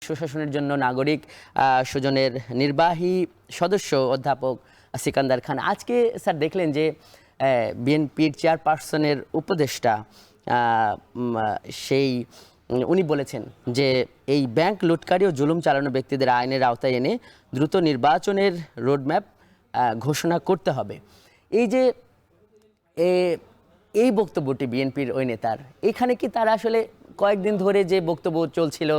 সুশাসনের জন্য নাগরিক সুজনের নির্বাহী সদস্য অধ্যাপক সিকান্দার খান। আজকে স্যার দেখলেন যে বিএনপির চেয়ারপারসনের উপদেষ্টা উনি বলেছেন যে এই ব্যাংক লুটকারী ও জুলুম চালানো ব্যক্তিদের আইনের আওতায় এনে দ্রুত নির্বাচনের রোডম্যাপ ঘোষণা করতে হবে। এই যে এই বক্তব্যটি বিএনপির ওই নেতার, এখানে কি তারা আসলে কয়েকদিন ধরে যে বক্তব্য চলছিল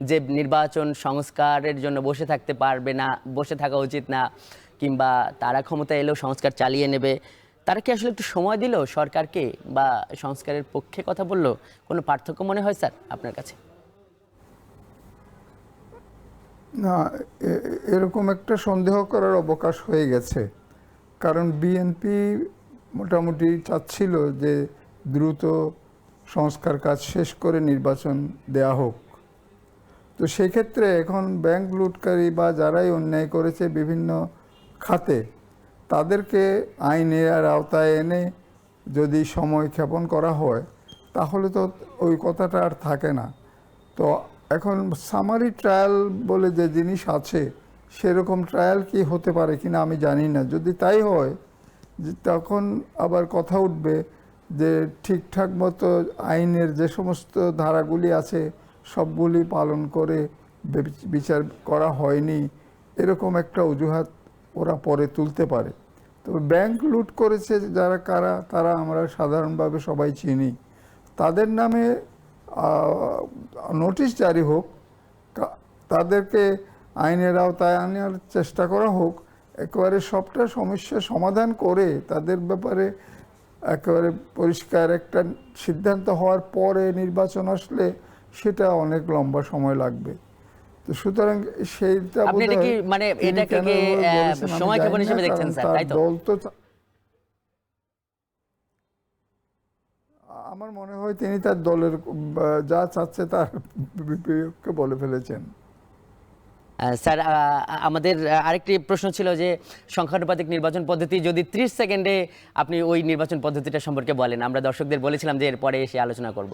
যে নির্বাচন সংস্কারের জন্য বসে থাকতে পারবে না, বসে থাকা উচিত না, কিংবা তারা ক্ষমতা এলেও সংস্কার চালিয়ে নেবে, তারা কি আসলে একটু সময় দিল সরকারকে বা সংস্কারের পক্ষে কথা বললো? কোনো পার্থক্য মনে হয় স্যার আপনার কাছে? না, এরকম একটা সন্দেহ করার অবকাশ হয়ে গেছে। কারণ বিএনপি মোটামুটি চাচ্ছিল যে দ্রুত সংস্কার কাজ শেষ করে নির্বাচন দেয়া হোক। তো সেক্ষেত্রে এখন ব্যাংক লুটকারী বা যারাই অন্যায় করেছে বিভিন্ন খাতে, তাদেরকে আইনের আওতায় এনে যদি সময় ক্ষেপণ করা হয় তাহলে তো ওই কথাটা আর থাকে না। তো এখন সামারি ট্রায়াল বলে যে জিনিস আছে, সেরকম ট্রায়াল কি হতে পারে কিনা আমি জানি না। যদি তাই হয় যে তখন আবার কথা উঠবে যে ঠিকঠাক মতো আইনের যে সমস্ত ধারাগুলি আছে সবগুলি পালন করে বিচার করা হয়নি, এরকম একটা অজুহাত ওরা পরে তুলতে পারে। তবে ব্যাংক লুট করেছে যারা কারা, তারা আমরা সাধারণভাবে সবাই চিনি। তাদের নামে নোটিশ জারি হোক, তাদেরকে আইনের আওতায় আনার চেষ্টা করা হোক, একেবারে সবটা সমস্যা সমাধান করে তাদের ব্যাপারে একেবারে পরিষ্কার একটা সিদ্ধান্ত হওয়ার পরে নির্বাচন আসলে সেটা অনেক লম্বা সময় লাগবে। তো সুতরাং সেইটা দল তো, আমার মনে হয় তিনি তার দলের যা চাচ্ছে তার বিপক্ষে বলে ফেলেছেন। স্যার, আমাদের আরেকটি প্রশ্ন ছিল যে সংখ্যানুপাতিক নির্বাচন পদ্ধতি, যদি 30 সেকেন্ডে আপনি ওই নির্বাচন পদ্ধতিটা সম্পর্কে বলেন। আমরা দর্শকদের বলেছিলাম যে এরপরে এসে আলোচনা করব।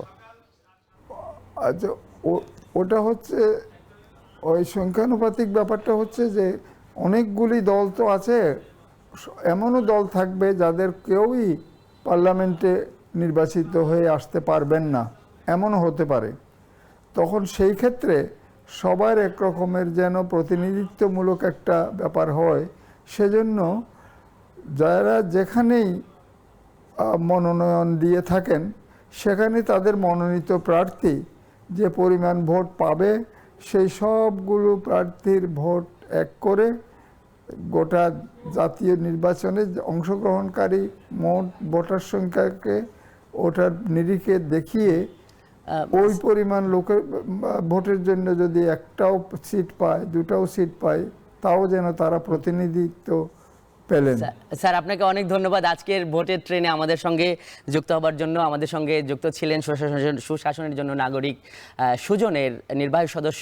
আচ্ছা, ওটা হচ্ছে ওই সংখ্যানুপাতিক ব্যাপারটা হচ্ছে যে অনেকগুলি দল তো আছে, এমনও দল থাকবে যাদের কেউই পার্লামেন্টে নির্বাচিত হয়ে আসতে পারবেন না, এমনও হতে পারে। তখন সেই ক্ষেত্রে সবার এক রকমের যেন প্রতিনিধিত্বমূলক একটা ব্যাপার হয়, সেজন্য যারা যেখানেই মনোনয়ন দিয়ে থাকেন সেখানে তাদের মনোনীত প্রার্থী যে পরিমাণ ভোট পাবে সেই সবগুলো প্রার্থীর ভোট এক করে গোটা জাতীয় নির্বাচনে অংশগ্রহণকারী মোট ভোটার সংখ্যাকে ওটার নিরিখে দেখিয়ে ওই পরিমাণ লোকের ভোটের জন্য যদি একটাও সিট পায়, দুটাও সিট পায়, তাও যেন তারা প্রতিনিধিত্ব পেলেন। স্যার, আপনাকে অনেক ধন্যবাদ আজকের ভোটের ট্রেনে আমাদের সঙ্গে যুক্ত হবার জন্য। আমাদের সঙ্গে যুক্ত ছিলেন সুশাসনের জন্য নাগরিক সুজনের নির্বাহী সদস্য